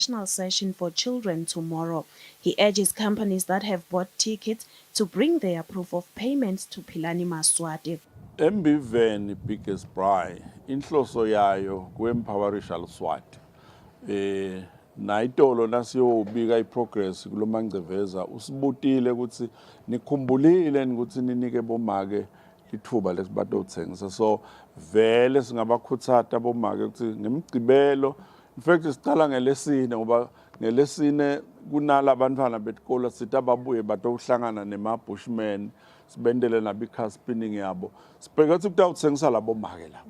national session for children tomorrow. He urges companies that have bought tickets to bring their proof of payment to Philani Maswati. Embiveni biggest braai inhloso yayo kwemphawarisha Eswatini. Nayitolo nasiyobika iprogress kulomangceveza usibutile ukuthi nikhumbulile ukuthi ninike bomake ithuba lesibatothenga so vele singabakhuthata bomake ukuthi ngemgcibelo in fact siqala ngelesine ngoba ngelesine kunala bantwana betikolo sithi ababuye batohlangana nema-bushmen sibendele nabi-car spinning yabo sibheke ukuthi kutawuthengisa labo make la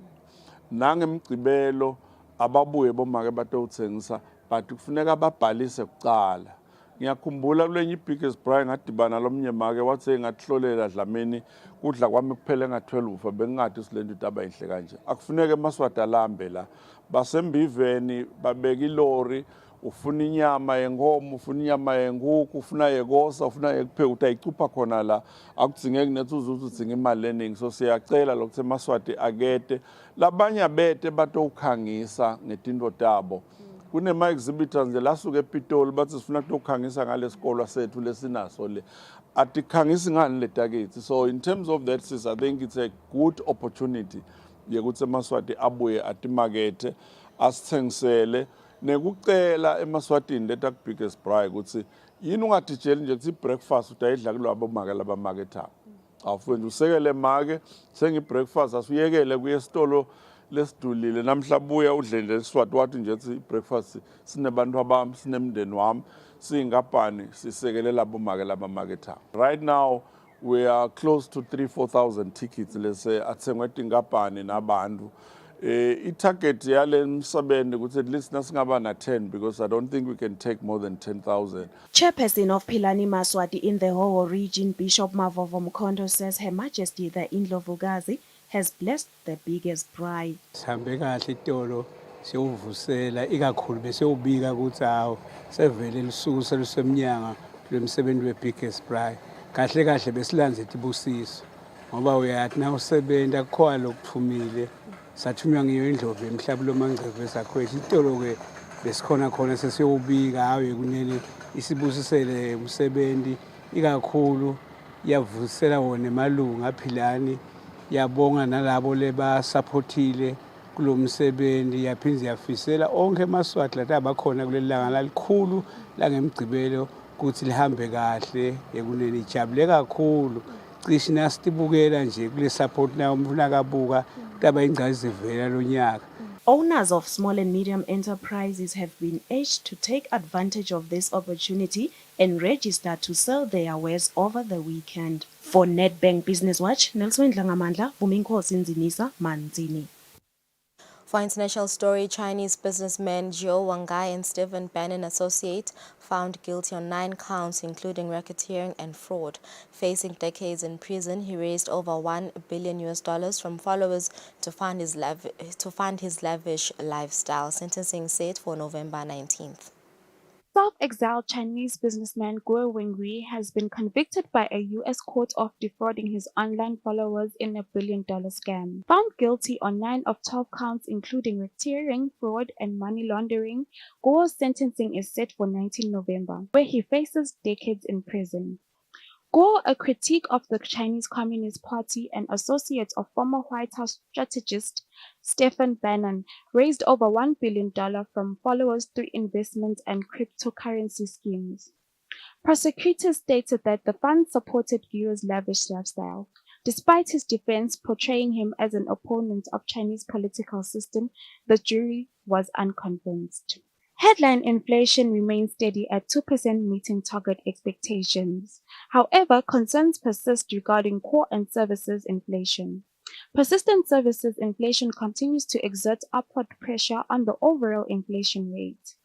nangemgcibelo ababuye bomake batowuthengisa but kufuneka babhalise kuqala ngiyakhumbula kulenye ibiggest braai ngadibana lomnye make wathi ngathlolela Dlamini kudla kwami kuphele nga-12 bengingathi silento into abayinhle kanje akufuneke eMaswati alambe la basembiveni babeka ilori ufuna inyama yenkomo ufuna inyama yenkukhu ufuna yekosa ufuna yekupheka ukuthi ayicupha khona la akudzingeki nethi uzuthi udzinga imali eningi so siyacela lokuthi eMaswati akete labanye abete batowukhangisa ngetinto tabo kunema-exhibitors nje lasuke ePitoli bathi sifuna kutokhangisa ngalesikolo sethu lesinaso le atikhangisi ngani letakithi so in terms of that sis I think it's a good opportunity yekuthi eMaswati abuye atimakethe asithengisele nekucela eMaswatini leta biggest braai ukuthi yini ungatijeli nje kuthi breakfast utayidla kulabo make labamakethako awufike nje usekele make sengi-breakfast asuyekele kuye esitolo lesidulile namhla buya udle nje Eswati wathi nje ukuthi i-breakfast sinebantu abami sinemndeni wami siyingabhani sisekele labo make labamakethako right now we are close to 3,000-4,000 tickets lese athengwe tingabhani nabantu i-target yale msebenti ukuthi at least nasingaba na-10 because I don't think we can take more than 10,000. Chairperson of Philani Maswati in the Howo region, Bishop Mavovo Mkhondo, says Her Majesty the Indlovukazi has blessed the biggest braai. Sihambe kahle itolo siyovusela ikakhulu besiyobika ukuthi hawo sevele lisuku selisemnyanga lomsebenzi we-biggest braai kahle kahle besilanze ibusiso ngoba uyathi na usebenza kukhona lokuphumile sathunywa ngiyo indlovu emhlaba lomangceveza kwethu itolo-ke besikhona khona sesiyobika hawe kunene isibusisele umsebenzi ikakhulu yavusela wona emalunga aphilani yabonga nalabo lebasupportile kulo msebenzi yaphinde yafisela onke eMaswati lathi abakhona kuleli langa lalikhulu langemgcibelo ukuthi lihambe kahle ekunene ijabule kakhulu cishe nasitibukela nje kule support nayo umfuna kabuka taba ingcazi zivela lo nyaka. Owners of small and medium enterprises have been urged to take advantage of this opportunity and register to sell their wares over the weekend. For Nedbank Business Watch, Nelson Dlangamandla, Vuminkosi Nzinisa, Manzini. For international story, Chinese businessmen Zhou Wangai and Stephen Bannon Associate found guilty on 9 counts, including racketeering and fraud. Facing decades in prison, he raised over $1 billion from followers to fund his lavish lifestyle. Sentencing set for November 19th. Self-exiled Chinese businessman Guo Wenhui has been convicted by a U.S. court of defrauding his online followers in a $1 billion scam. Found guilty on 9 of 12 counts including racketeering, fraud, and money laundering, Guo's sentencing is set for 19 November, where he faces decades in prison. Guo, a critic of the Chinese Communist Party and associate of former White House strategist Stephen Bannon, raised over $1 billion from followers through investment and cryptocurrency schemes. Prosecutors stated that the funds supported Guo's lavish lifestyle. Despite his defense portraying him as an opponent of Chinese political system, the jury was unconvinced. Headline inflation remains steady at 2%, meeting target expectations. However, concerns persist regarding core and services inflation. Persistent services inflation continues to exert upward pressure on the overall inflation rate.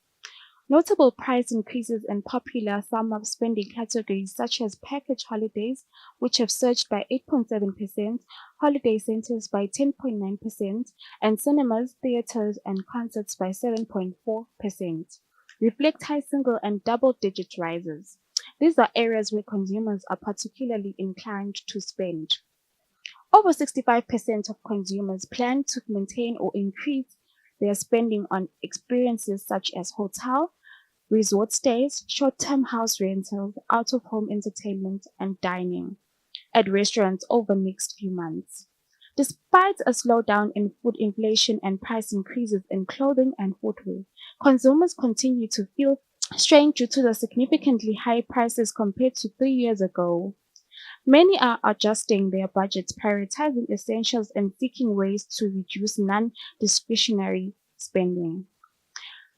Notable price increases in popular summer spending categories such as package holidays, which have surged by 8.7%, holiday centers by 10.9%, and cinemas, theaters, and concerts by 7.4%, reflect high single and double-digit rises. These are areas where consumers are particularly inclined to spend. Over 65% of consumers plan to maintain or increase their spending on experiences such as hotel, resort stays, short-term house rentals, out-of-home entertainment, and dining at restaurants over the next few months. Despite a slowdown in food inflation and price increases in clothing and footwear, consumers continue to feel strained due to the significantly high prices compared to 3 years ago. Many are adjusting their budgets, prioritizing essentials, and seeking ways to reduce non-discretionary spending.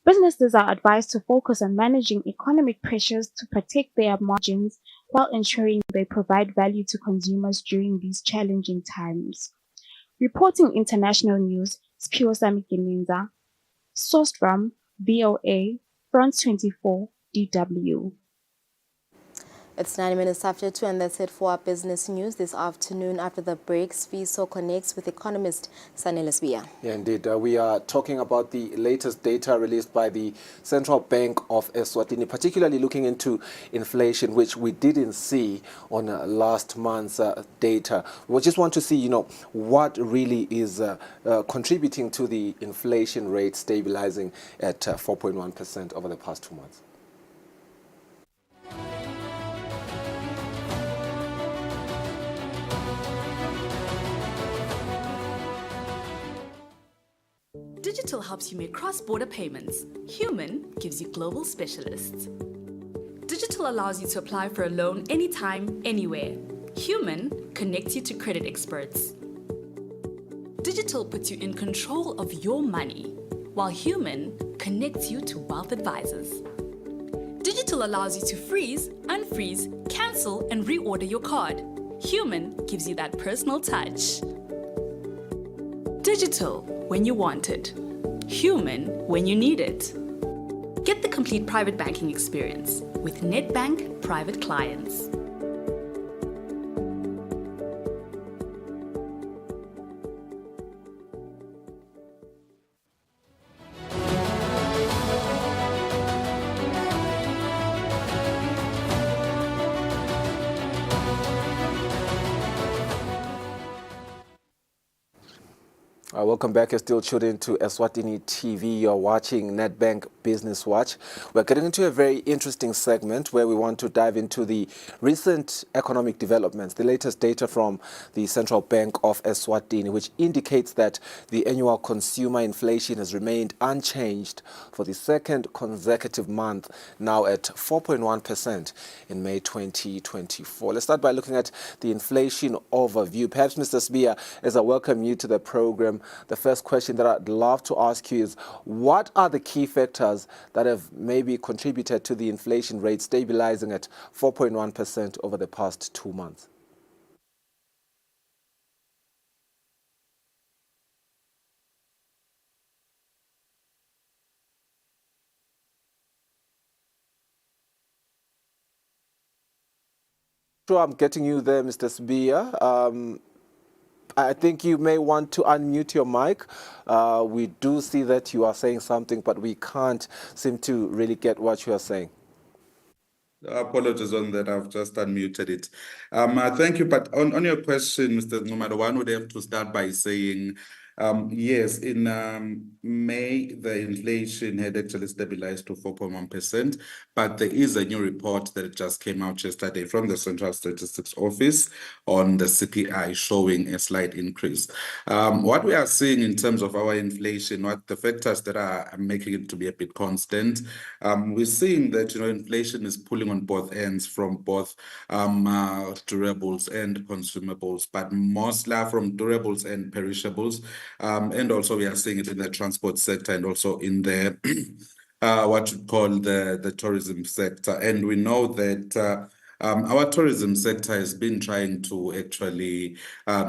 Businesses are advised to focus on managing economic pressures to protect their margins while ensuring they provide value to consumers during these challenging times. Reporting international news, Spiosa Mikininza, sourced from VOA, France 24, DW. It's 9 minutes after 2, and that's it for our business news this afternoon. After the break, Sviso connects with economist Sanele Sbia. Yeah, indeed. We are talking about the latest data released by the Central Bank of Eswatini, particularly looking into inflation, which we didn't see on last month's data. We just want to see, what really is contributing to the inflation rate stabilizing at 4.1% over the past 2 months. Digital helps you make cross-border payments. Human gives you global specialists. Digital allows you to apply for a loan anytime, anywhere. Human connects you to credit experts. Digital puts you in control of your money, while Human connects you to wealth advisors. Digital allows you to freeze, unfreeze, cancel, and reorder your card. Human gives you that personal touch. Digital when you want it. Human when you need it. Get the complete private banking experience with Nedbank Private Clients. Welcome back. You're still tuned into Eswatini TV. You're watching Nedbank Business Watch. We're getting into a very interesting segment where we want to dive into the recent economic developments, the latest data from the Central Bank of Eswatini, which indicates that the annual consumer inflation has remained unchanged for the second consecutive month, now at 4.1% in May 2024. Let's start by looking at the inflation overview. Perhaps, Mr. Sbia, as I welcome you to the program, the first question that I'd love to ask you is, what are the key factors that have maybe contributed to the inflation rate stabilizing at 4.1% over the past 2 months? Sure, I'm getting you there, Mr. Sbia. I think you may want to unmute your mic. We do see that you are saying something, but we can't seem to really get what you are saying. Apologies on that. I've just unmuted it. Thank you. But on your question, Mr. Ngumado, one would have to start by saying, yes, in May, the inflation had actually stabilized to 4.1%, but there is a new report that just came out yesterday from the Central Statistics Office on the CPI showing a slight increase. What we are seeing in terms of our inflation, what the factors that are making it to be a bit constant, we're seeing that, inflation is pulling on both ends from both durables and consumables, but mostly from durables and perishables. And also we are seeing it in the transport sector and also in the what you call the tourism sector. And we know that our tourism sector has been trying to actually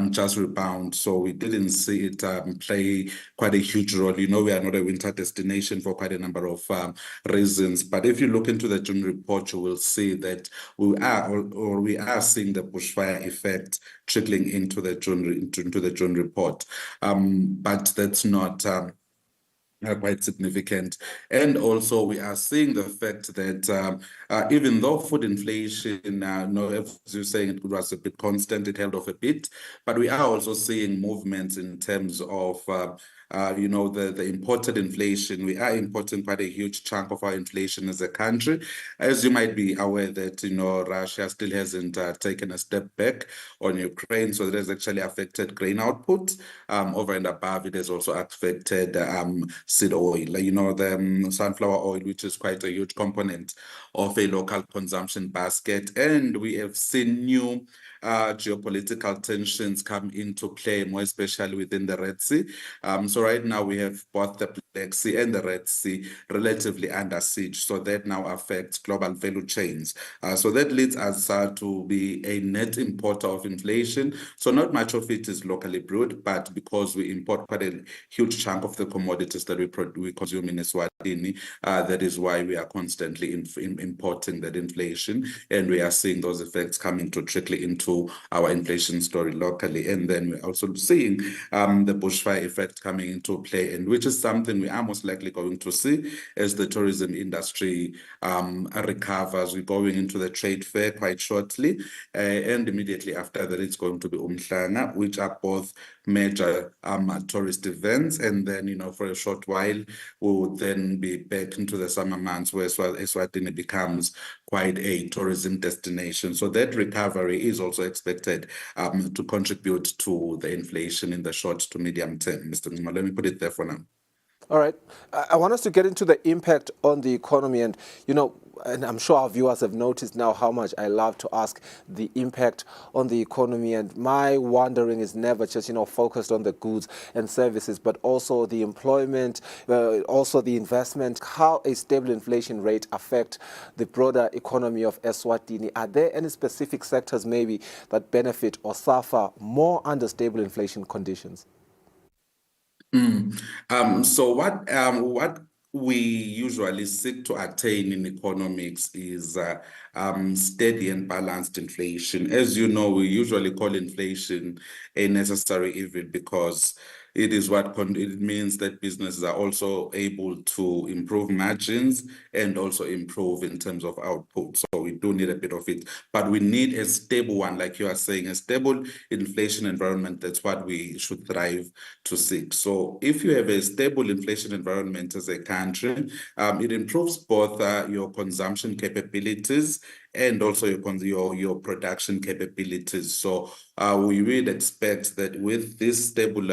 just rebound, so we didn't see it play quite a huge role. We are not a winter destination for quite a number of reasons. But if you look into the June report, you will see that we are seeing the bushfire effect trickling into the June report. But that's not quite significant. And also we are seeing the fact that even though food inflation, as you're saying, it was a bit constant, it held off a bit, but we are also seeing movements in terms of the imported inflation. We are importing quite a huge chunk of our inflation as a country. As you might be aware that, Russia still hasn't taken a step back on Ukraine, so it has actually affected grain output. Over and above, it has also affected seed oil, the sunflower oil, which is quite a huge component of a local consumption basket. And we have seen new geopolitical tensions come into play, more especially within the Red Sea. So right now we have both the Black Sea and the Red Sea relatively under siege. So that now affects global value chains. So that leads us to be a net importer of inflation. So not much of it is locally brewed, but because we import quite a huge chunk of the commodities that we consume in Eswatini, that is why we are constantly importing that inflation, and we are seeing those effects coming to trickle into our inflation story locally. And then we're also seeing the bushfire effect coming into play, and which is something we are most likely going to see as the tourism industry recovers. We're going into the trade fair quite shortly, and immediately after that it's going to be Umhlanga, which are both major tourist events. And then, for a short while, we will then be back into the summer months where Eswatini becomes quite a tourism destination. So that recovery is also expected to contribute to the inflation in the short to medium term. Mr. Nzima, let me put it there for now. All right. I want us to get into the impact on the economy. And, and I'm sure our viewers have noticed now how much I love to ask the impact on the economy. And my wondering is never just, focused on the goods and services, but also the employment, also the investment, how a stable inflation rate affect the broader economy of Eswatini. Are there any specific sectors maybe that benefit or suffer more under stable inflation conditions? So what we usually seek to attain in economics is steady and balanced inflation. As you know, we usually call inflation a necessary evil because it is it means that businesses are also able to improve margins and also improve in terms of output. So we do need a bit of it, but we need a stable one, like you are saying, a stable inflation environment. That's what we should thrive to seek. So if you have a stable inflation environment as a country, it improves both your consumption capabilities and also your production capabilities. So we would expect that with this stable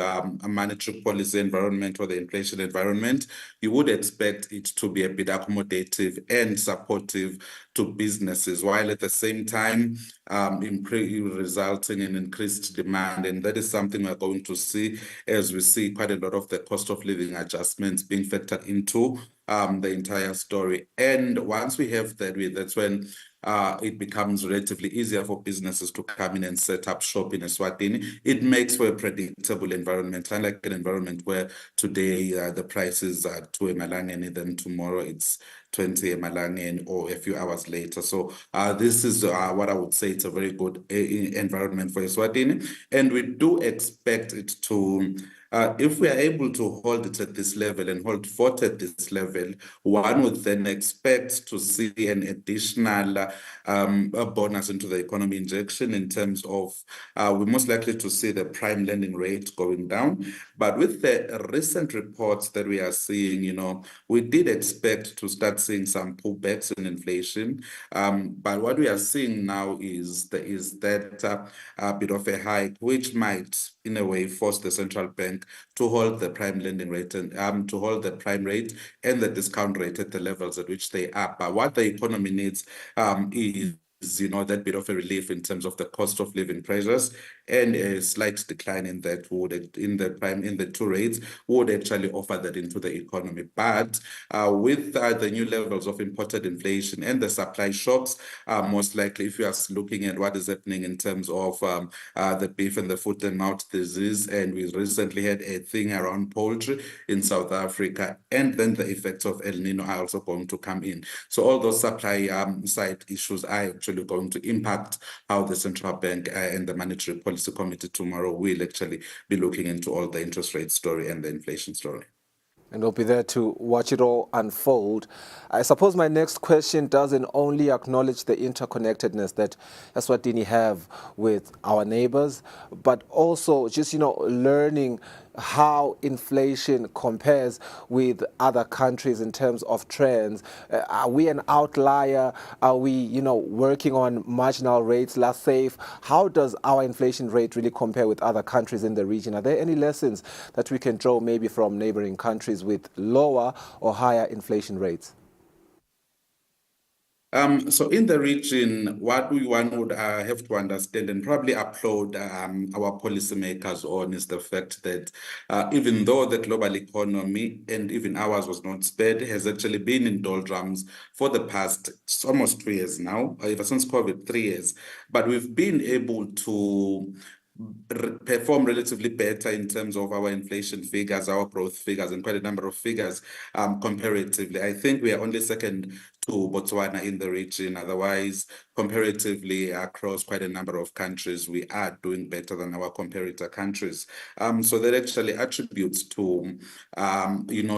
monetary policy environment or the inflation environment, you would expect it to be a bit accommodative and supportive to businesses, while at the same time resulting in increased demand. And that is something we're going to see as we see quite a lot of the cost of living adjustments being factored into the entire story. And once we have that, that's when it becomes relatively easier for businesses to come in and set up shop in Eswatini. It makes for a predictable environment, unlike an environment where today the prices are 2 emalangeni, then tomorrow it's 20 emalangeni or a few hours later. So this is what I would say it's a very good environment for Eswatini. And we do expect it to if we are able to hold it at this level and hold fort at this level, one would then expect to see an additional bonus into the economy injection in terms of we're most likely to see the prime lending rate going down. But with the recent reports that we are seeing, we did expect to start seeing some pullbacks in inflation. But what we are seeing now is that bit of a hike, which might, in a way, force the central bank to hold the prime lending rate and to hold the prime rate and the discount rate at the levels at which they are. But what the economy needs is that bit of a relief in terms of the cost of living pressures, and a slight decline in that in the two rates would actually offer that into the economy. But with the new levels of imported inflation and the supply shocks, most likely, if you are looking at what is happening in terms of the beef and the foot and mouth disease, and we recently had a thing around poultry in South Africa, and then the effects of El Nino are also going to come in. So all those supply side issues are actually going to impact how the central bank and the monetary policy committee tomorrow will actually be looking into all the interest rate story and the inflation story. And we'll be there to watch it all unfold. I suppose my next question doesn't only acknowledge the interconnectedness that Eswatini have with our neighbors, but also just, learning how inflation compares with other countries in terms of trends? Are we an outlier? Are we, working on marginal rates, less safe? How does our inflation rate really compare with other countries in the region? Are there any lessons that we can draw maybe from neighboring countries with lower or higher inflation rates? So in the region, what one would have to understand and probably applaud our policymakers on is the fact that even though the global economy and even ours was not spared, has actually been in doldrums for the past almost 2 years now, ever since COVID, 3 years. But we've been able to perform relatively better in terms of our inflation figures, our growth figures, and quite a number of figures comparatively. I think we are only second to Botswana in the region. Otherwise, comparatively across quite a number of countries, we are doing better than our comparator countries. So that actually attributes to,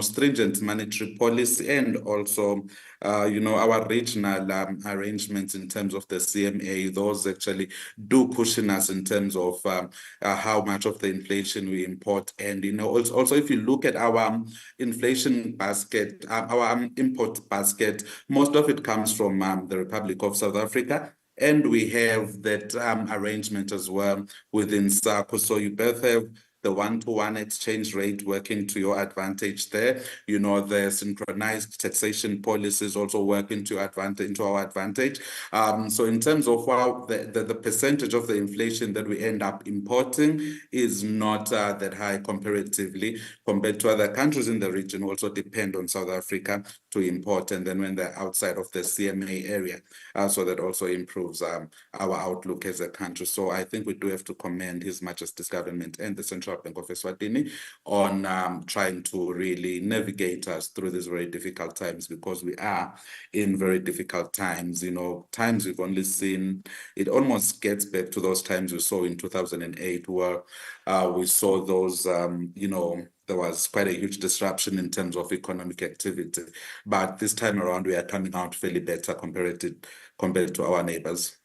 stringent monetary policy and also, our regional arrangements in terms of the CMA. Those actually do cushion us in terms of how much of the inflation we import. And, also if you look at our inflation basket, our import basket, most of it comes from the Republic of South Africa. And we have that arrangement as well within SACCO. So you both have the one-to-one exchange rate working to your advantage there. The synchronized taxation policies also work into our advantage. So in terms of how the percentage of the inflation that we end up importing is not that high comparatively compared to other countries in the region, also depend on South Africa to import, and then when they're outside of the CMA area. So that also improves our outlook as a country. So I think we do have to commend His Majesty's government and the Central Bank of Eswatini on trying to really navigate us through these very difficult times, because we are in very difficult times. Times we've only seen, it almost gets back to those times we saw in 2008, where we saw those, there was quite a huge disruption in terms of economic activity. But this time around, we are coming out fairly better compared to our neighbors.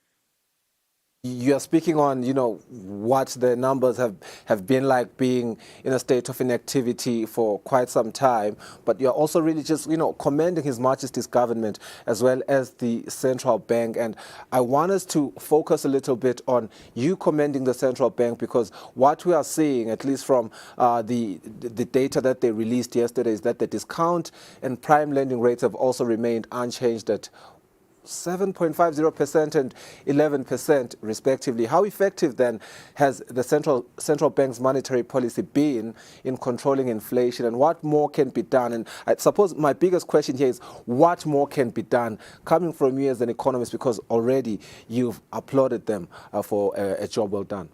You're speaking on, what the numbers have been like, being in a state of inactivity for quite some time, but you're also really just, commending His Majesty's government as well as the central bank. And I want us to focus a little bit on you commending the central bank, because what we are seeing, at least from the data that they released yesterday, is that the discount and prime lending rates have also remained unchanged at 7.50% and 11% respectively. How effective then has the central bank's monetary policy been in controlling inflation, and what more can be done? And I suppose my biggest question here is, what more can be done, coming from you as an economist, because already you've applauded them for a job well done.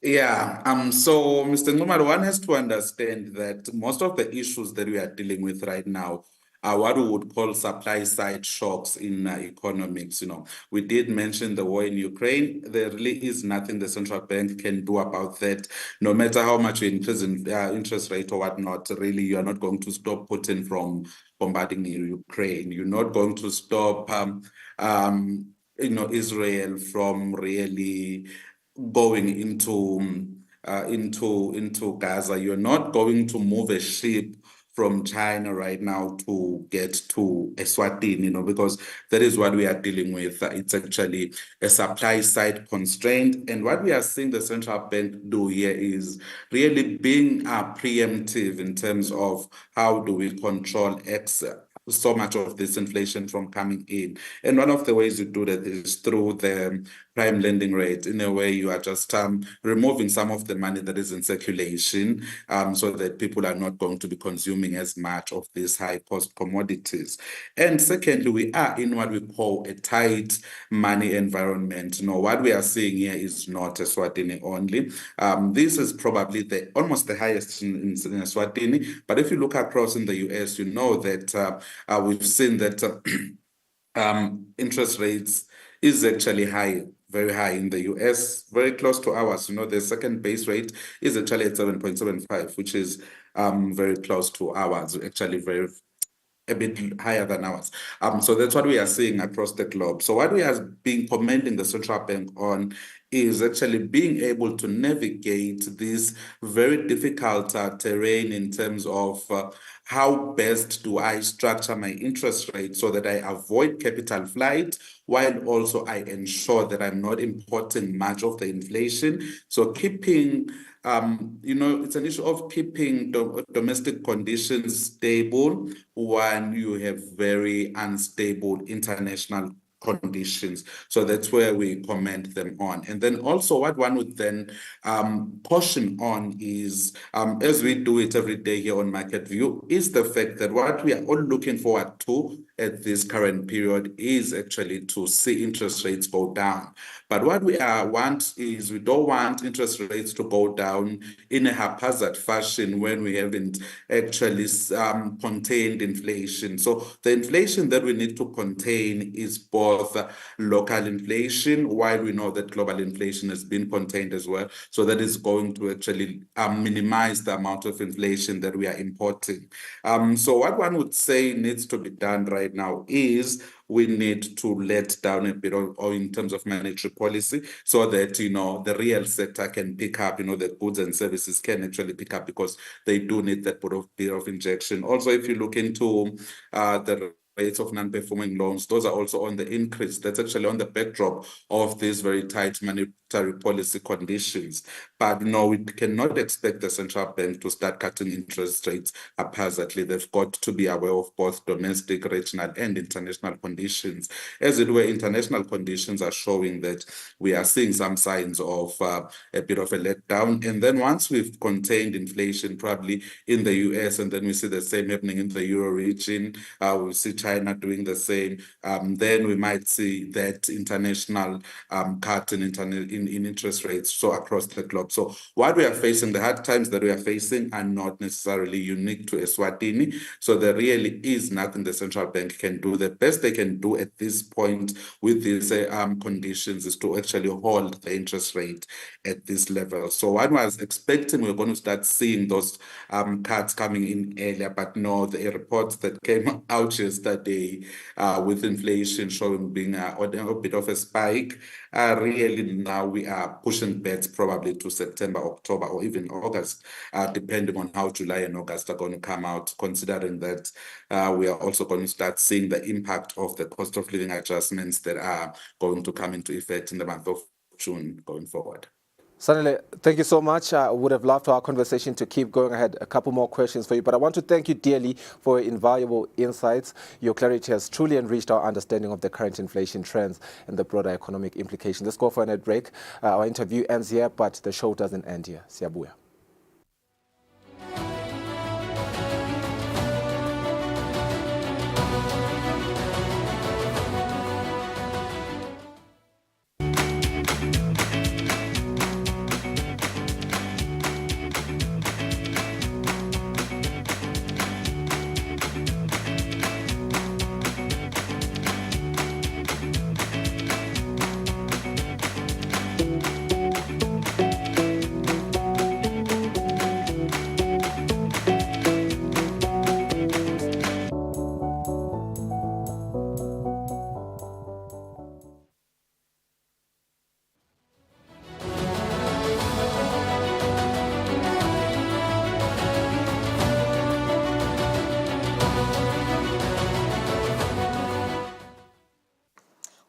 Yeah, so Mr. Ngumar, one has to understand that most of the issues that we are dealing with right now are what we would call supply side shocks in economics. We did mention the war in Ukraine. There really is nothing the central bank can do about that. No matter how much you increase in interest rate or whatnot, really, you are not going to stop Putin from bombarding Ukraine. You're not going to stop, Israel from really going into Gaza. You're not going to move a ship from China right now to get to Eswatini, because that is what we are dealing with. It's actually a supply side constraint. And what we are seeing the central bank do here is really being preemptive in terms of how do we control so much of this inflation from coming in. And one of the ways you do that is through the prime lending rate. In a way, you are just removing some of the money that is in circulation, so that people are not going to be consuming as much of these high cost commodities. And secondly, we are in what we call a tight money environment. What we are seeing here is not Eswatini only. This is probably almost the highest in Eswatini. But if you look across in the US, you know that we've seen that interest rates is actually high, very high in the US, very close to ours. The second base rate is actually at 7.75, which is very close to ours, actually very a bit higher than ours. So that's what we are seeing across the globe. So what we are being commending the central bank on is actually being able to navigate this very difficult terrain in terms of how best do I structure my interest rate so that I avoid capital flight while also I ensure that I'm not importing much of the inflation. So keeping it's an issue of keeping domestic conditions stable when you have very unstable international conditions. So that's where we comment them on. And then also what one would then caution on is, as we do it every day here on Market View, is the fact that what we are all looking forward to at this current period is actually to see interest rates go down. But what we want is we don't want interest rates to go down in a haphazard fashion when we haven't actually contained inflation. So the inflation that we need to contain is both local inflation, while we know that global inflation has been contained as well. So that is going to actually minimize the amount of inflation that we are importing. So what one would say needs to be done right now is we need to let down a bit or in terms of monetary policy so that, the real sector can pick up, the goods and services can actually pick up because they do need that bit of injection. Also, if you look into the rates of non-performing loans, those are also on the increase. That's actually on the backdrop of these very tight monetary policy conditions. But no, we cannot expect the central bank to start cutting interest rates haphazardly. They've got to be aware of both domestic, regional, and international conditions. As it were, international conditions are showing that we are seeing some signs of a bit of a letdown. And then once we've contained inflation, probably in the US, and then we see the same happening in the Euro region, we see China doing the same, then we might see that international cut in interest rates so across the globe. So what we are facing, the hard times that we are facing are not necessarily unique to Eswatini. So there really is nothing the central bank can do. The best they can do at this point with these conditions is to actually hold the interest rate at this level. So one was expecting we're going to start seeing those cuts coming in earlier, but no, the reports that came out yesterday with inflation showing being a bit of a spike, really now we are pushing bets probably to September, October, or even August, depending on how July and August are going to come out, considering that we are also going to start seeing the impact of the cost of living adjustments that are going to come into effect in the month of June going forward. Sanele, thank you so much. I would have loved our conversation to keep going. I had a couple more questions for you, but I want to thank you dearly for your invaluable insights. Your clarity has truly enriched our understanding of the current inflation trends and the broader economic implications. Let's go for a net break. Our interview ends here, but the show doesn't end here. Siyabuya.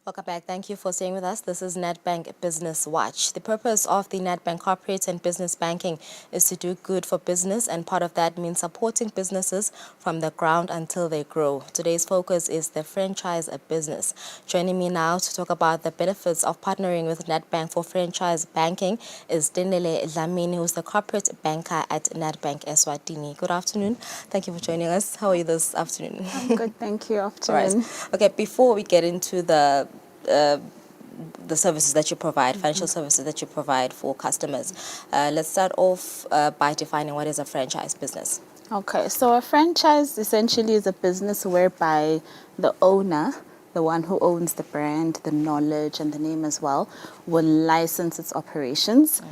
Welcome back. Thank you for staying with us. This is Nedbank Business Watch. The purpose of the Nedbank Corporate and Business Banking is to do good for business, and part of that means supporting businesses from the ground until they grow. Today's focus is the franchise business. Joining me now to talk about the benefits of partnering with Nedbank for franchise banking is Dinele Dlamini, who's the corporate banker at Nedbank Eswatini. Good afternoon. Thank you for joining us. How are you this afternoon? I'm good, thank you. Afternoon. Right. Okay, before we get into the services that you provide, financial services that you provide for customers, let's start off by defining what is a franchise business. Okay, so a franchise essentially is a business whereby the owner, the one who owns the brand, the knowledge, and the name as well, will license its operations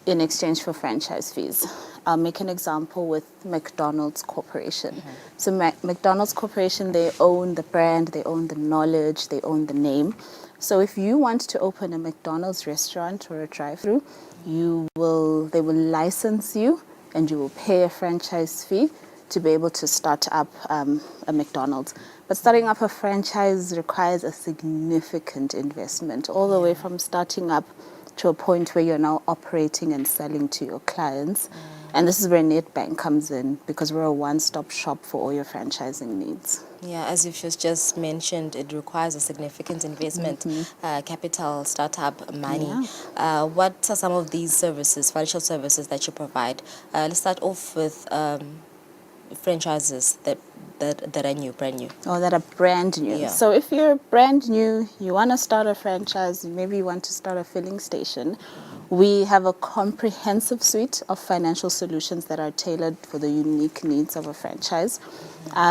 in exchange for franchise fees. I'll make an example with McDonald's Corporation. So McDonald's Corporation, they own the brand, they own the knowledge, they own the name. So if you want to open a McDonald's restaurant or a drive-through, they will license you and you will pay a franchise fee to be able to start up a McDonald's. But starting up a franchise requires a significant investment, all the way from starting up to a point where you're now operating and selling to your clients. And this is where Nedbank comes in, because we're a one-stop shop for all your franchising needs. Yeah, as you've just mentioned, it requires a significant investment, capital, startup money. What are some of these services, financial services that you provide? Let's start off with franchises that are new, brand new. Or that are brand new. Yeah. So if you're brand new, you want to start a franchise, maybe you want to start a filling station, we have a comprehensive suite of financial solutions that are tailored for the unique needs of a franchise.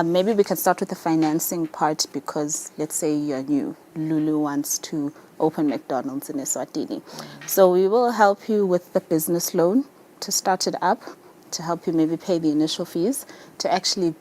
Maybe we can start with the financing part, because let's say you're new. Lulu wants to open McDonald's in Eswatini. So we will help you with the business loan to start it up, to help you maybe pay the initial fees, to actually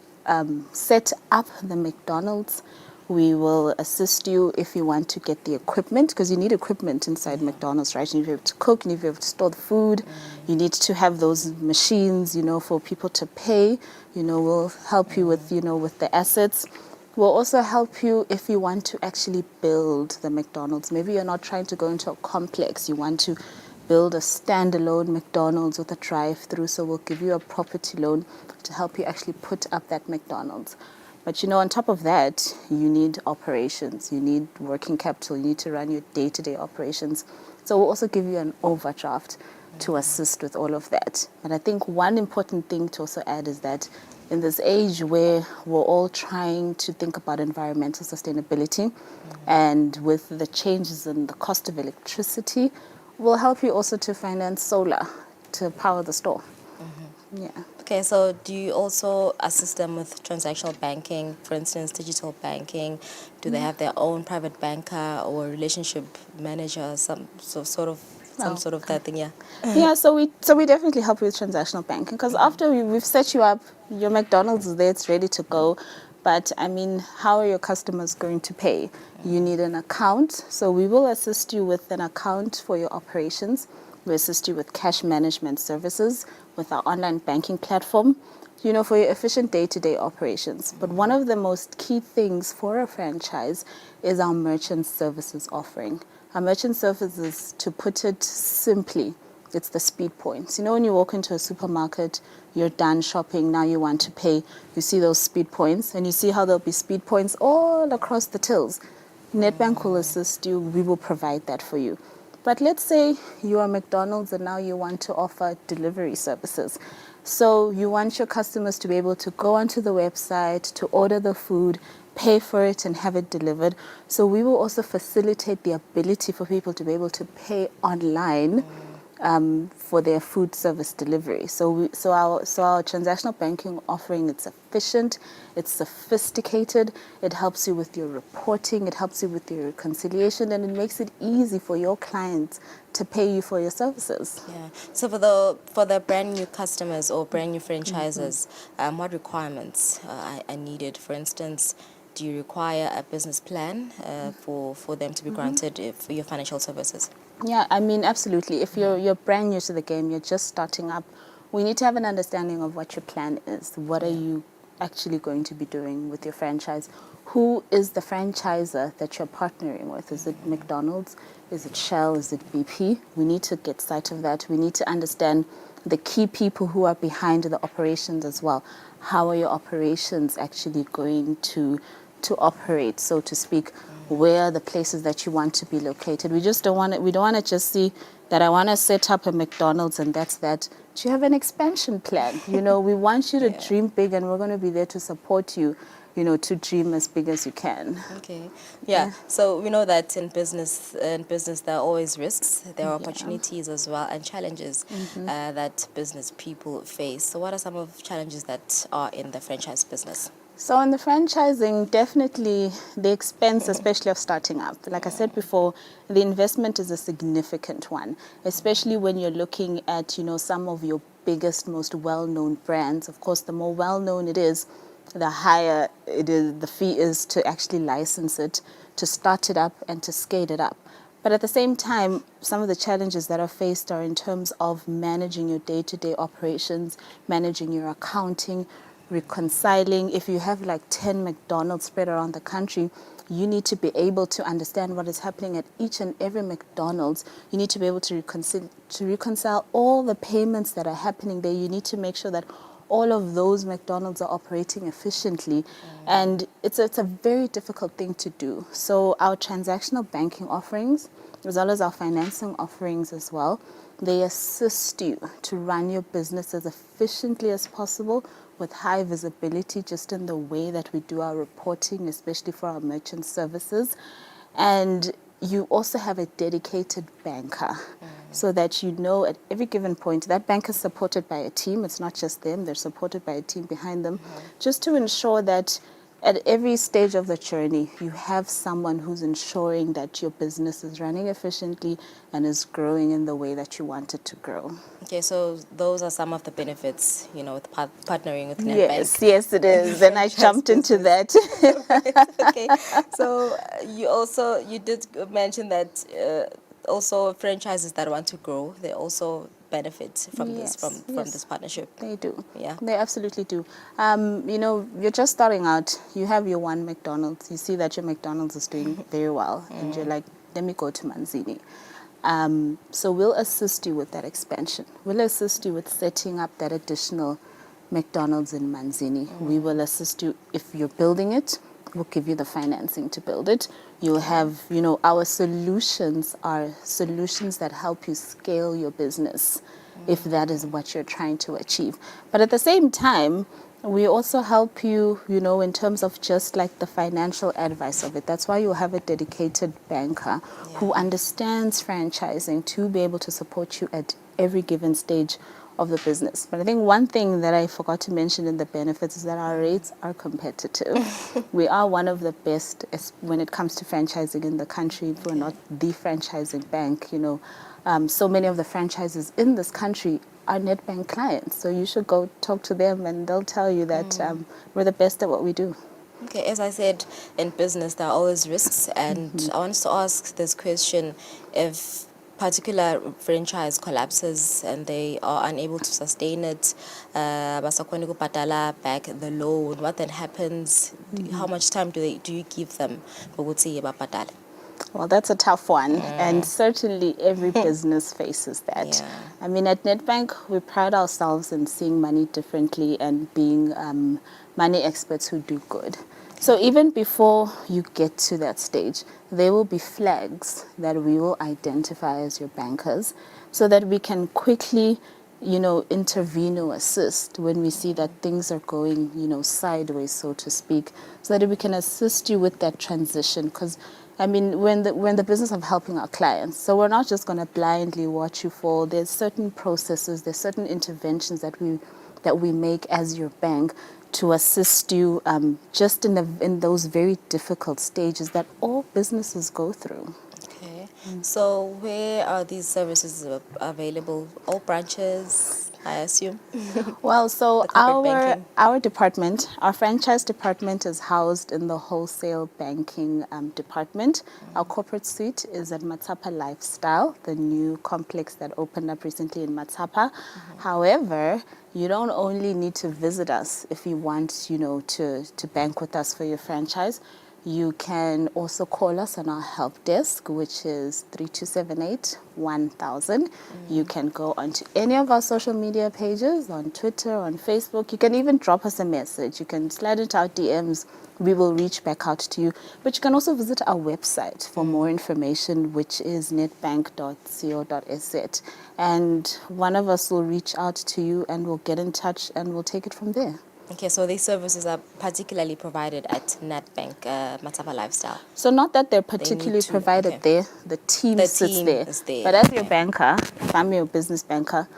set up the McDonald's. We will assist you if you want to get the equipment, because you need equipment inside McDonald's, right? You need to be able to cook, you need to be able to store the food, you need to have those machines, for people to pay. We'll help you with, with the assets. We'll also help you if you want to actually build the McDonald's. Maybe you're not trying to go into a complex, you want to build a standalone McDonald's with a drive-through, so we'll give you a property loan to help you actually put up that McDonald's. But on top of that, you need operations, you need working capital, you need to run your day-to-day operations. So we'll also give you an overdraft to assist with all of that. But I think one important thing to also add is that in this age where we're all trying to think about environmental sustainability, and with the changes in the cost of electricity, we'll help you also to finance solar to power the store. Yeah. Okay, so do you also assist them with transactional banking, for instance, digital banking? Do they have their own private banker or relationship manager, some sort of that thing? Yeah. Yeah, so we definitely help you with transactional banking, because after we've set you up, your McDonald's is there, it's ready to go. But how are your customers going to pay? You need an account, so we will assist you with an account for your operations. We assist you with cash management services, with our online banking platform, for your efficient day-to-day operations. But one of the most key things for a franchise is our merchant services offering. Our merchant services, to put it simply, it's the speed points. When you walk into a supermarket, you're done shopping, now you want to pay, you see those speed points, and you see how there'll be speed points all across the tills. Nedbank will assist you, we will provide that for you. But let's say you are McDonald's and now you want to offer delivery services. So you want your customers to be able to go onto the website, to order the food, pay for it and have it delivered. So we will also facilitate the ability for people to be able to pay online for their food service delivery. So our transactional banking offering, it's efficient, it's sophisticated, it helps you with your reporting, it helps you with your reconciliation, and it makes it easy for your clients to pay you for your services. Yeah. So for the brand new customers or brand new franchises, what requirements are needed? For instance, do you require a business plan for them to be granted for your financial services? Yeah, absolutely. If you're brand new to the game, you're just starting up, we need to have an understanding of what your plan is. What are you actually going to be doing with your franchise? Who is the franchisor that you're partnering with? Is it McDonald's? Is it Shell? Is it BP? We need to get sight of that. We need to understand the key people who are behind the operations as well. How are your operations actually going to operate, so to speak? Where are the places that you want to be located? We don't want to just see that I want to set up a McDonald's and that's that. Do you have an expansion plan? We want you to dream big, and we're going to be there to support you, to dream as big as you can. Okay. Yeah. So we know that in business there are always risks. There are opportunities as well, and challenges that business people face. So what are some of the challenges that are in the franchise business? So in the franchising, definitely the expense, especially of starting up. Like I said before, the investment is a significant one, especially when you're looking at, some of your biggest, most well-known brands. Of course, the more well-known it is, the higher it is, the fee is to actually license it, to start it up and to scale it up. But at the same time, some of the challenges that are faced are in terms of managing your day-to-day operations, managing your accounting, reconciling. If you have like 10 McDonald's spread around the country, you need to be able to understand what is happening at each and every McDonald's. You need to be able to reconcile all the payments that are happening there. You need to make sure that all of those McDonald's are operating efficiently. And it's a very difficult thing to do. So our transactional banking offerings, as well as our financing offerings as well, they assist you to run your business as efficiently as possible with high visibility, just in the way that we do our reporting, especially for our merchant services. And you also have a dedicated banker, so that at every given point, that bank is supported by a team. It's not just them, they're supported by a team behind them, just to ensure that at every stage of the journey, you have someone who's ensuring that your business is running efficiently and is growing in the way that you want it to grow. Okay, so those are some of the benefits, with partnering with Nedbank. Yes, it is. And I jumped into that. Okay, so you did mention that also franchises that want to grow, they also benefit from this partnership. They do. Yeah. They absolutely do. You're just starting out. You have your one McDonald's. You see that your McDonald's is doing very well, and you're like, let me go to Manzini. So we'll assist you with that expansion. We'll assist you with setting up that additional McDonald's in Manzini. We will assist you if you're building it. We'll give you the financing to build it. You'll have, our solutions are solutions that help you scale your business, if that is what you're trying to achieve. But at the same time, we also help you, in terms of just like the financial advice of it. That's why you'll have a dedicated banker who understands franchising to be able to support you at every given stage of the business. But I think one thing that I forgot to mention in the benefits is that our rates are competitive. We are one of the best when it comes to franchising in the country. If we're not the franchising bank, so many of the franchises in this country are Nedbank clients. So you should go talk to them and they'll tell you that we're the best at what we do. Okay, as I said, in business there are always risks, and I wanted to ask this question: if particular franchise collapses and they are unable to sustain it, basakhona ukubhadala back the loan, what then happens? How much time do you give them ukuthi babhadale? Well, that's a tough one, and certainly every business faces that. Yeah. I mean, at Nedbank, we pride ourselves in seeing money differently and being money experts who do good. So even before you get to that stage, there will be flags that we will identify as your bankers, so that we can quickly, intervene or assist when we see that things are going, sideways, so to speak, so that we can assist you with that transition. Because I mean, we're in the business of helping our clients. So we're not just going to blindly watch you fall. There's certain processes, there's certain interventions that we make as your bank to assist you just in those very difficult stages that all businesses go through. Okay. So where are these services available? All branches, I assume? Well, so The corporate our department, our franchise department, is housed in the wholesale banking department. Our corporate suite is at Matsapa Lifestyle, the new complex that opened up recently in Matsapa. However, you don't only need to visit us if you want, to bank with us for your franchise. You can also call us on our help desk, which is 3278-1000. You can go onto any of our social media pages, on Twitter, on Facebook. You can even drop us a message. You can slide into our DMs. We will reach back out to you. But you can also visit our website for more information, which is nedbank.co.za. And one of us will reach out to you and we'll get in touch and we'll take it from there. Okay, so these services are particularly provided at Nedbank, Matsapa Lifestyle. So not that they're particularly provided there, the team sits there. Is there. But as your banker, if I'm your business banker,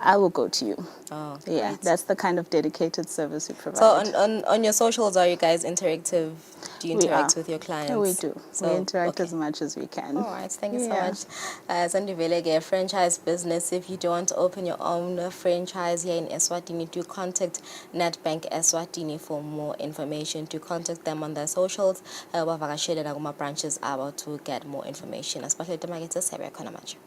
I will go to you. Oh, Yeah, great. that's the kind of dedicated service we provide. So on your socials, are you guys interactive? Do you We interact are. with your clients? Yeah, we do. So, We interact okay. as much as we can. All right, thank you so Yeah. much. Sandivele, franchise business. If you do want to open your own franchise here in Eswatini, do contact Nedbank Eswatini for more information. Do contact them on their socials. Bavakashele na kuma branches about to get more information. Especially the market is very economic.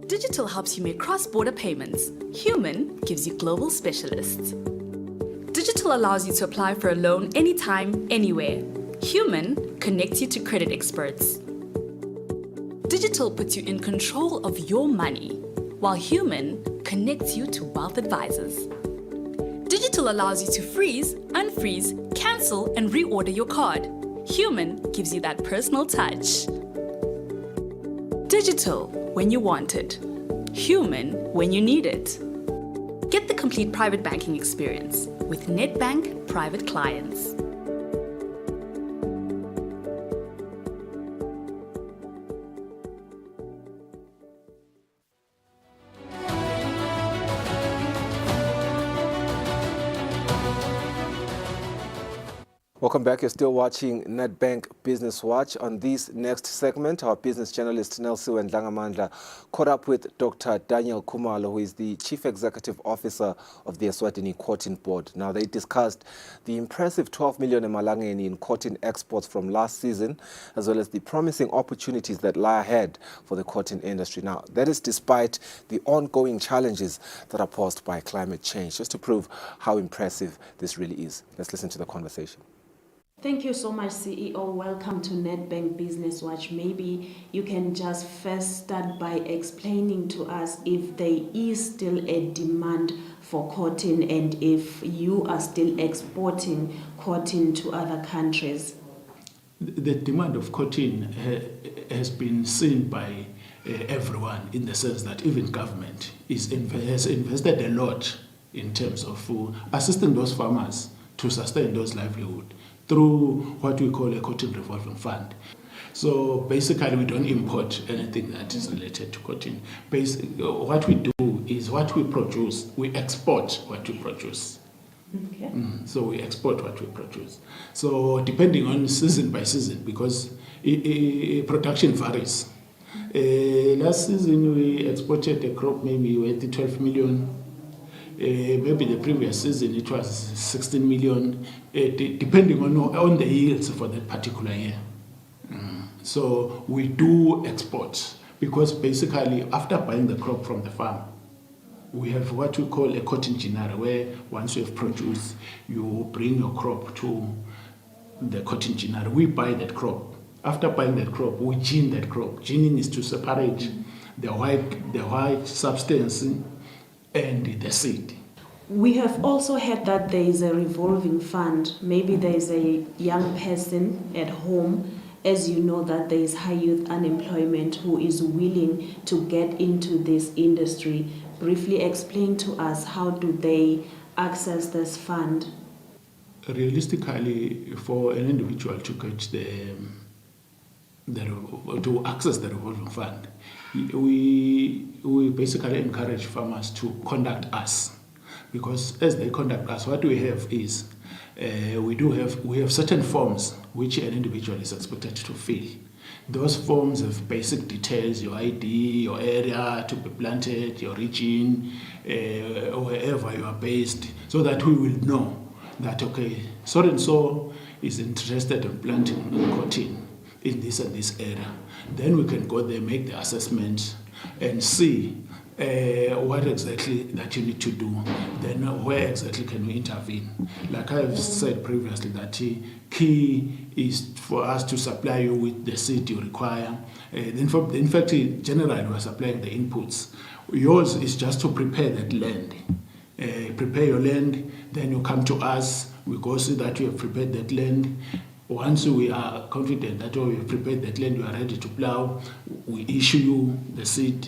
Digital helps you make cross-border payments. Human gives you global specialists. Digital allows you to apply for a loan anytime, anywhere. Human connects you to credit experts. Digital puts you in control of your money, while human connects you to wealth advisors. Digital allows you to freeze, unfreeze, cancel, and reorder your card. Human gives you that personal touch. Digital when you want it. Human when you need it. Get the complete private banking experience with Nedbank Private Clients. Welcome back. You're still watching Nedbank Business Watch. On this next segment, our business journalist Nelson Ndlangamandla caught up with Dr. Daniel Khumalo, who is the Chief Executive Officer of the Eswatini Cotton Board. Now, they discussed the impressive 12 million emalangeni in cotton exports from last season, as well as the promising opportunities that lie ahead for the cotton industry. Now, that is despite the ongoing challenges that are posed by climate change. Just to prove how impressive this really is, let's listen to the conversation. Thank you so much, CEO. Welcome to Nedbank Business Watch. Maybe you can just first start by explaining to us if there is still a demand for cotton and if you are still exporting cotton to other countries. The demand of cotton has been seen by everyone, in the sense that even government has invested a lot in terms of assisting those farmers to sustain those livelihoods through what we call a cotton revolving fund. So basically, we don't import anything that is related to cotton. What we do is what we produce, we export what we produce. Okay. So we export what we produce. So depending on season by season, because production varies. Last season, we exported a crop maybe worth 12 million. Maybe the previous season it was 16 million, depending on the yields for that particular year. So we do export, because basically after buying the crop from the farm, we have what we call a cotton ginara, where once you have produced, you bring your crop to the cotton ginara. We buy that crop. After buying that crop, we gin that crop. Ginning is to separate the white substance and the seed. We have also heard that there is a revolving fund. Maybe there is a young person at home, as you know, that there is high youth unemployment, who is willing to get into this industry. Briefly explain to us, how do they access this fund? Realistically, for an individual to get to access the revolving fund, we basically encourage farmers to contact us, because as they contact us, what we have is we have certain forms which an individual is expected to fill. Those forms have basic details: your ID, your area to be planted, your region, wherever you are based, so that we will know that, okay, so and so is interested in planting cotton in this and this area. Then we can go there, make the assessment, and see what exactly that you need to do. Then where exactly can we intervene? Like I've said previously, that key is for us to supply you with the seed you require. In fact, generally we're supplying the inputs. Yours is just to prepare that land. Prepare your land, then you come to us, we go see that you have prepared that land. Once we are confident that we have prepared that land, we are ready to plow, we issue you the seed,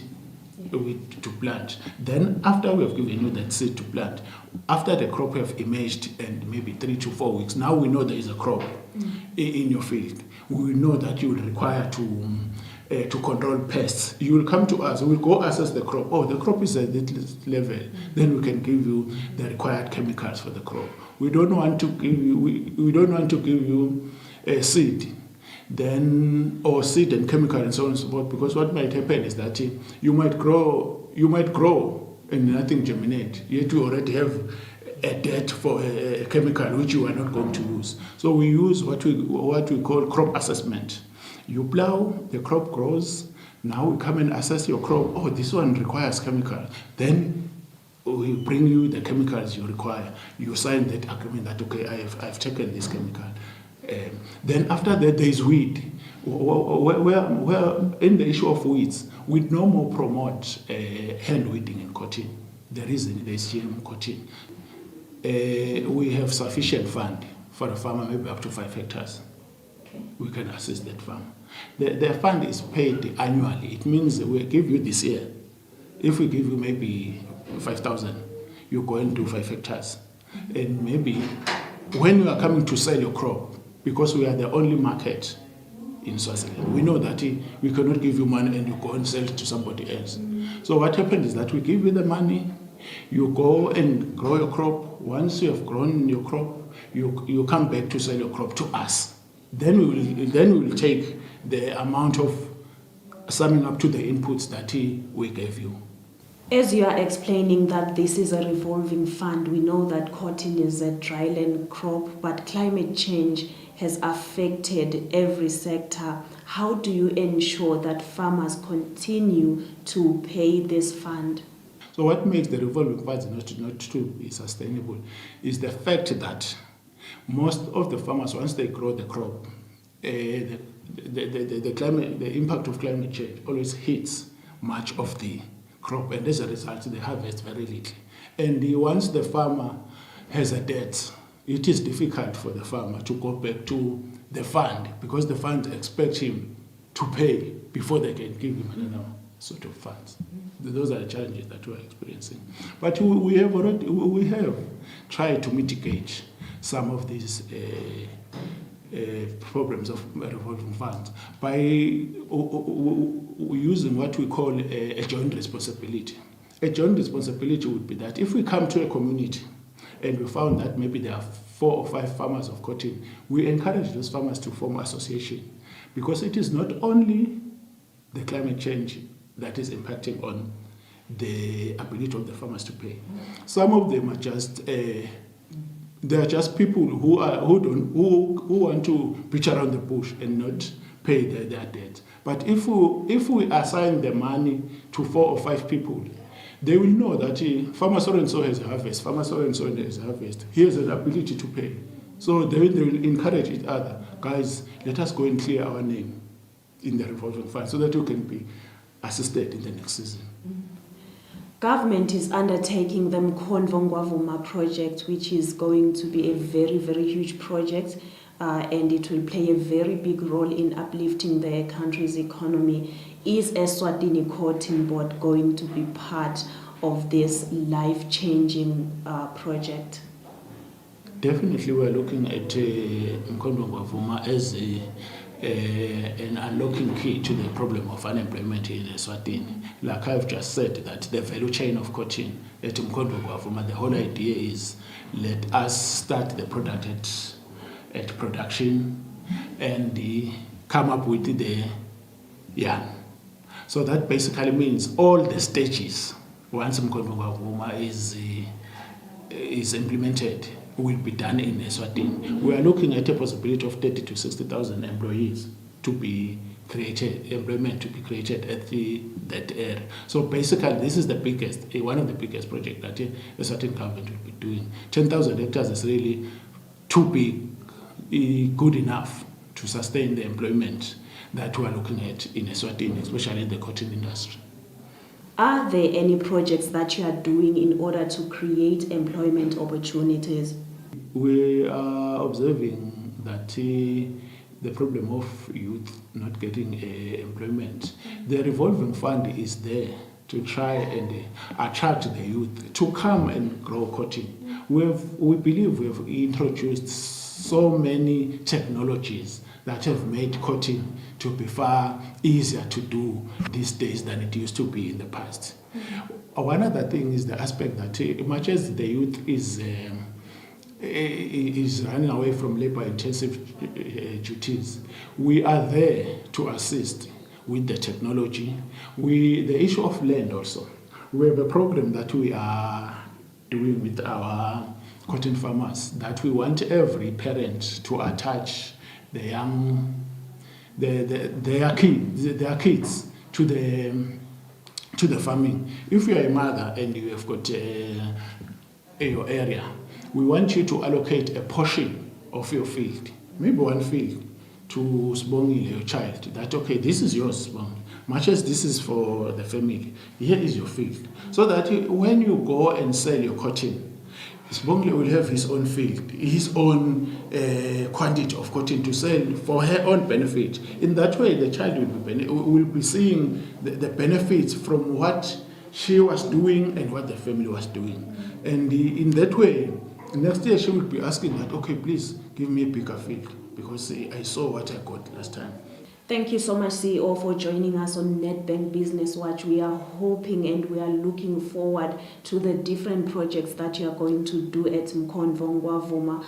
to plant. Then after we have given you that seed to plant, after the crop have emerged and maybe 3 to 4 weeks, now we know there is a crop in your field. We know that you will require to control pests. You will come to us, we'll go assess the crop. Oh, the crop is at this level. Then we can give you the required chemicals for the crop. We don't want to give you, we don't want to give you a seed, then or seed and chemical and so on and so forth, because what might happen is that you might grow and nothing germinate, yet you already have a debt for a chemical which you are not going to use. So we use what we call crop assessment. You plow, the crop grows, now we come and assess your crop. Oh, this one requires chemical. Then we bring you the chemicals you require. You sign that agreement that, okay, I've taken this chemical. Then after that, there is weed. Where in the issue of weeds, we no more promote hand weeding in cotton. The reason is GM cotton. We have sufficient fund for a farmer, maybe up to 5 hectares. Okay. We can assist that farmer. The fund is paid annually. It means we give you this year. If we give you maybe 5,000, you go into 5 hectares. And maybe when you are coming to sell your crop, because we are the only market in Swaziland, we know that we cannot give you money and you go and sell it to somebody else. So what happened is that we give you the money, you go and grow your crop. Once you have grown your crop, you come back to sell your crop to us. Then we will take the amount of summing up to the inputs that we gave you. As you are explaining that this is a revolving fund, we know that cotton is a dryland crop, but climate change has affected every sector. How do you ensure that farmers continue to pay this fund? So what makes the revolving funds not to be sustainable is the fact that most of the farmers, once they grow the crop, the impact of climate change always hits much of the crop, and as a result, they harvest very little. And once the farmer has a debt, it is difficult for the farmer to go back to the fund, because the fund expects him to pay before they can give him another sort of funds. Those are the challenges that we are experiencing. But we have tried to mitigate some of these problems of revolving funds by using what we call a joint responsibility. A joint responsibility would be that if we come to a community and we found that maybe there are 4 or 5 farmers of cotton, we encourage those farmers to form association, because it is not only the climate change that is impacting on the ability of the farmers to pay. Some of them are just they are just people who want to pitch around the bush and not pay their debt. But if we assign the money to 4 or 5 people, they will know that farmer so and so has a harvest, farmer so and so has a harvest. He has an ability to pay. So they will encourage each other. Guys, let us go and clear our name in the revolving fund so that you can be assisted in the next season. Government is undertaking the Mkhondvo Ngwavuma project, which is going to be a very, very huge project, and it will play a very big role in uplifting the country's economy. Is Eswatini Cotton Board going to be part of this life-changing project? Definitely, we are looking at Mkhondvo Ngwavuma as an unlocking key to the problem of unemployment in Eswatini. Like I've just said, that the value chain of cotton at Mkhondvo Ngwavuma, the whole idea is let us start the product at production and come up with the yarn. So that basically means all the stages, once Mkhondvo Ngwavuma is implemented, will be done in Eswatini. We are looking at a possibility of 30 to 60,000 employees to be created, employment to be created at that area. So basically, this is the biggest, one of the biggest projects that the Eswatini government will be doing. 10,000 hectares is really too big, good enough to sustain the employment that we are looking at in Eswatini, especially in the cotton industry. Are there any projects that you are doing in order to create employment opportunities? We are observing that the problem of youth not getting employment, the revolving fund is there to try and attract the youth to come and grow cotton. We believe we have introduced so many technologies that have made cotton to be far easier to do these days than it used to be in the past. One other thing is the aspect that much as the youth is running away from labor-intensive duties, we are there to assist with the technology. The issue of land also. We have a program that we are doing with our cotton farmers that we want every parent to attach their kids to the farming. If you are a mother and you have got your area, we want you to allocate a portion of your field, maybe one field, to Sbongile, your child. That, okay, this is yours, Sbong. Much as this is for the family, here is your field. So that when you go and sell your cotton, Sbongile will have his own field, his own quantity of cotton to sell for her own benefit. In that way, the child will be seeing the benefits from what she was doing and what the family was doing. And in that way, next year she will be asking that, okay, please give me a bigger field because I saw what I got last time. Thank you so much, CEO, for joining us on Nedbank Business Watch. We are hoping and we are looking forward to the different projects that you are going to do at Mkhonto Ngwavuma.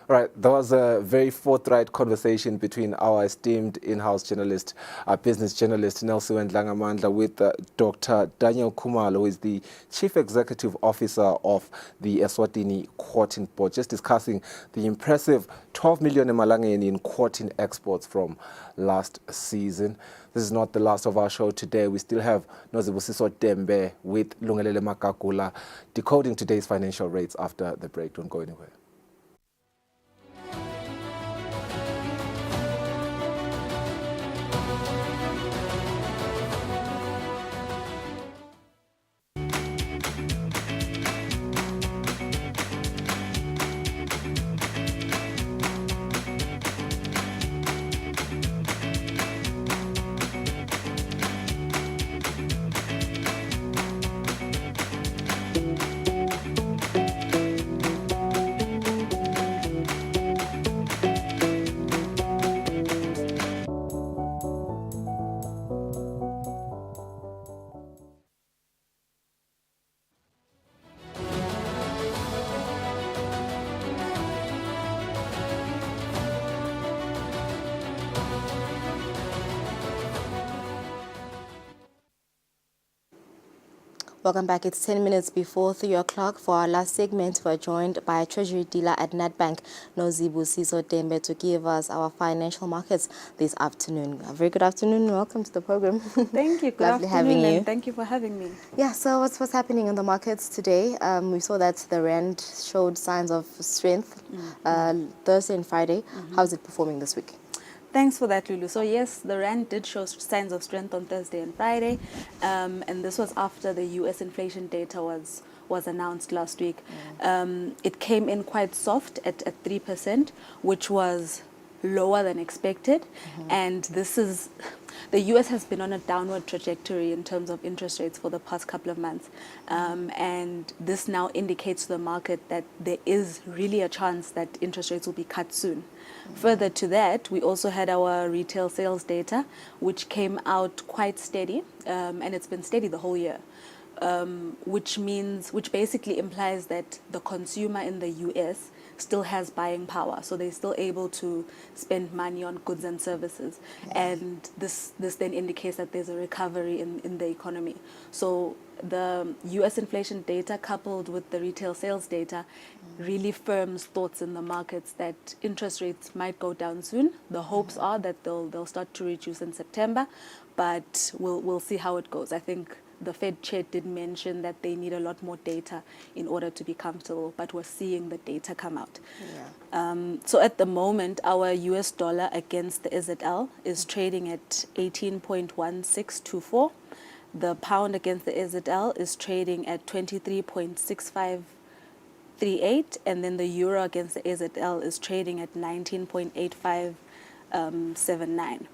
All right, that was a very forthright conversation between our esteemed in-house journalist, business journalist Nelson Ndlangamandla, with Dr. Daniel Khumalo, who is the Chief Executive Officer of the Eswatini Cotton Board, just discussing the impressive 12 million emalangeni in cotton exports from last season. This is not the last of our show today. We still have Nozibusiso Dembe with Lungelele Makakula decoding today's financial rates after the break. Don't go anywhere. Welcome back. It's 10 minutes before 3 o'clock. For our last segment, we're joined by a treasury dealer at Nedbank, Nozibusiso Dembe, to give us our financial markets this afternoon. A very good afternoon. Welcome to the program. Thank you. Good Lovely afternoon, having you. and thank you for having me. Yeah, so what's happening in the markets today? We saw that the rand showed signs of strength Thursday and Friday. How's it performing this week? Thanks for that, Lulu. So yes, the rand did show signs of strength on Thursday and Friday, and this was after the U.S. inflation data was announced last week. It came in quite soft at 3%, which was lower than expected, and the U.S. has been on a downward trajectory in terms of interest rates for the past couple of months, and this now indicates to the market that there is really a chance that interest rates will be cut soon. Further to that, we also had our retail sales data, which came out quite steady, and it's been steady the whole year, which basically implies that the consumer in the U.S. still has buying power, so they're still able to spend money on goods and services, and this then indicates that there's a recovery in the economy. So the U.S. inflation data coupled with the retail sales data really firms thoughts in the markets that interest rates might go down soon. The hopes are that they'll start to reduce in September, but we'll see how it goes. I think the Fed chair did mention that they need a lot more data in order to be comfortable, but we're seeing the data come out. Yeah. So at the moment, our US dollar against the EZL is trading at 18.1624. The pound against the EZL is trading at 23.6538, and then the euro against the EZL is trading at 19.8579.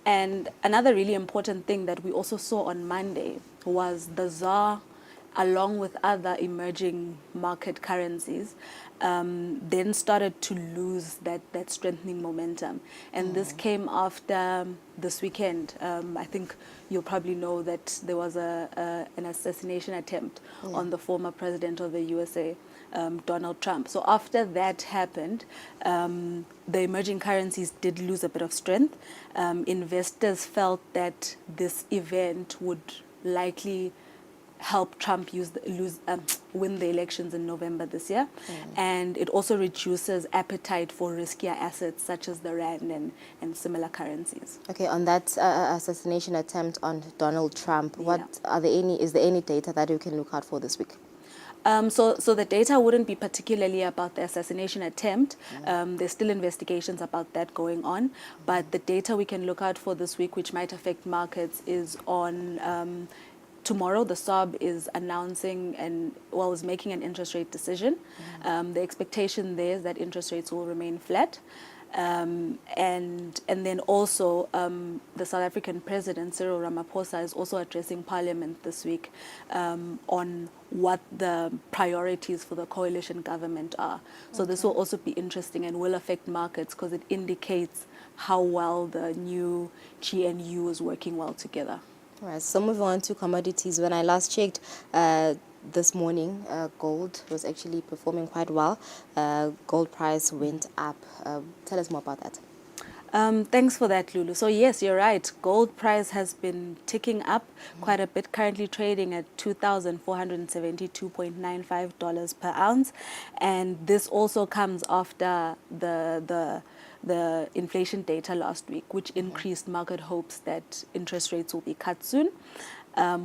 And another really important thing that we also saw on Monday was the ZAR, along with other emerging market currencies, then started to lose that strengthening momentum. And this came after this weekend. I think you'll probably know that there was an assassination attempt on the former president of the USA, Donald Trump. So after that happened, the emerging currencies did lose a bit of strength. Investors felt that this event would likely help Trump win the elections in November this year. And it also reduces appetite for riskier assets such as the rand and similar currencies. Okay, on that assassination attempt on Donald Trump, is there any data that you can look out for this week? So the data wouldn't be particularly about the assassination attempt. There's still investigations about that going on. But the data we can look out for this week, which might affect markets, is on tomorrow. The SARB is announcing is making an interest rate decision. The expectation there is that interest rates will remain flat. And then also the South African president, Cyril Ramaphosa, is also addressing Parliament this week on what the priorities for the coalition government are. So this will also be interesting and will affect markets because it indicates how well the new GNU is working well together. All right, so moving on to commodities. When I last checked this morning, gold was actually performing quite well. Gold price went up. Tell us more about that. Thanks for that, Lulu. So yes, you're right. Gold price has been ticking up quite a bit, currently trading at $2,472.95 per ounce. And this also comes after the inflation data last week, which increased market hopes that interest rates will be cut soon.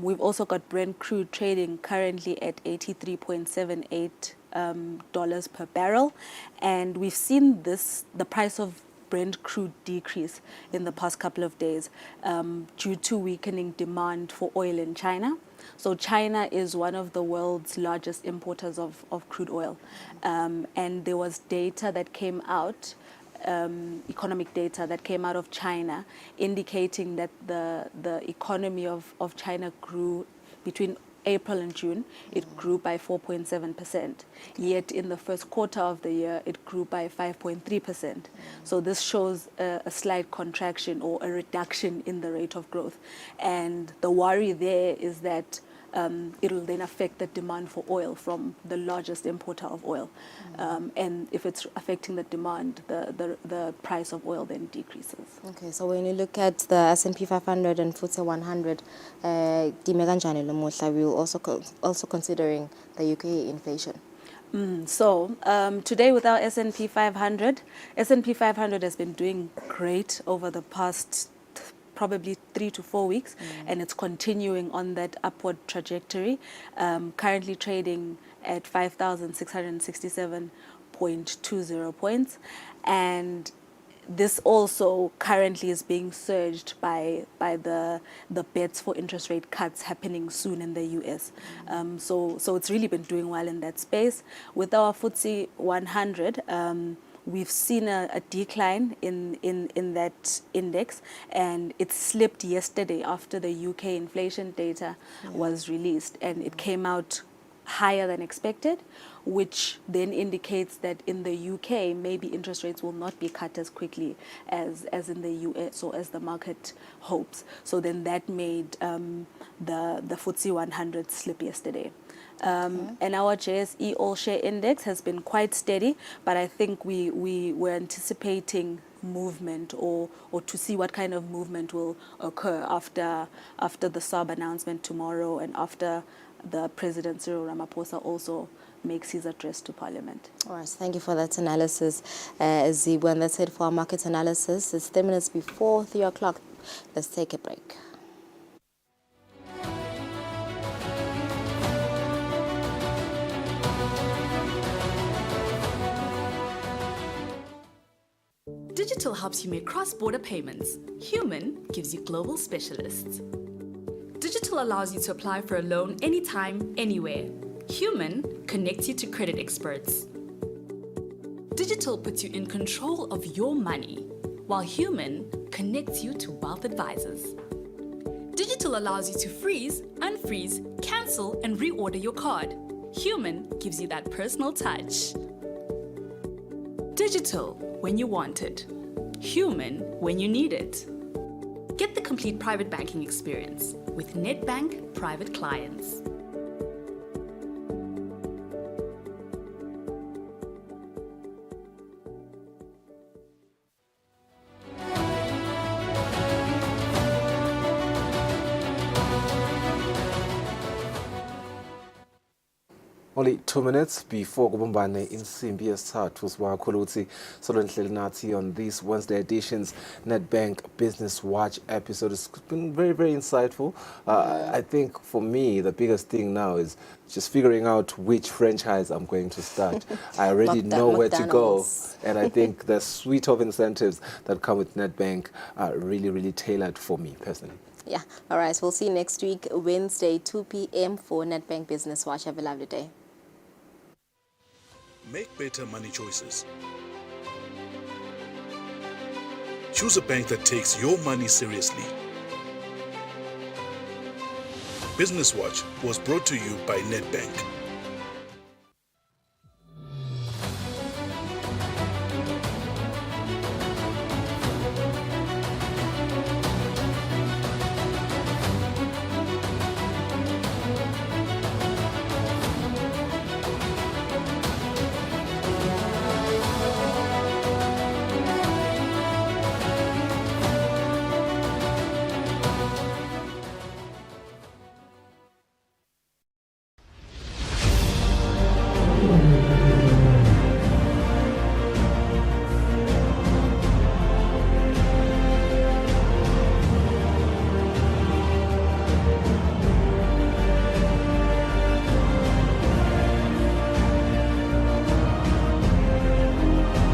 We've also got Brent crude trading currently at $83.78 per barrel. And we've seen the price of Brent crude decrease in the past couple of days due to weakening demand for oil in China. So China is one of the world's largest importers of crude oil. And there was data that came out, economic data that came out of China, indicating that the economy of China grew between April and June. It grew by 4.7%. Yet in the first quarter of the year, it grew by 5.3%. So this shows a slight contraction or a reduction in the rate of growth. And the worry there is that it will then affect the demand for oil from the largest importer of oil. And if it's affecting the demand, the price of oil then decreases. Okay, so when you look at the S&P 500 and FTSE 100, we will also considering the UK inflation. So today with our S&P 500 has been doing great over the past probably 3 to 4 weeks, and it's continuing on that upward trajectory, currently trading at 5,667.20 points. And this also currently is being surged by the bets for interest rate cuts happening soon in the US. So it's really been doing well in that space. With our FTSE 100, we've seen a decline in that index, and it slipped yesterday after the UK inflation data was released, and it came out higher than expected, which then indicates that in the UK, maybe interest rates will not be cut as quickly as in the US, or as the market hopes. So then that made the FTSE 100 slip yesterday. And our JSE All Share Index has been quite steady, but I think we were anticipating movement or to see what kind of movement will occur after the SARB announcement tomorrow, and after the President Cyril Ramaphosa also makes his address to Parliament. All right, thank you for that analysis, Zibu. And that's it for our market analysis. It's 10 minutes before 3 o'clock. Let's take a break. Digital helps you make cross-border payments. Human gives you global specialists. Digital allows you to apply for a loan anytime, anywhere. Human connects you to credit experts. Digital puts you in control of your money. while Human connects you to wealth advisors. Digital allows you to freeze, unfreeze, cancel, and reorder your card. Human gives you that personal touch. Digital when you want it. Human when you need it. Get the complete private banking experience with Nedbank Private Clients. Only 2 minutes before kubumbane insimbi yesithathu siwakhulu ukuthi solonhleli nathi on these Wednesday editions Nedbank Business Watch episode. It's been very, very insightful. I think for me the biggest thing now is just figuring out which franchise I'm going to start. I already know where to go, and I think the suite of incentives that come with Nedbank are really, really tailored for me personally. Yeah. All right. We'll see you next week, Wednesday, 2 p.m. for Nedbank Business Watch. Have a lovely day. Make better money choices. Choose a bank that takes your money seriously. Business Watch was brought to you by Nedbank.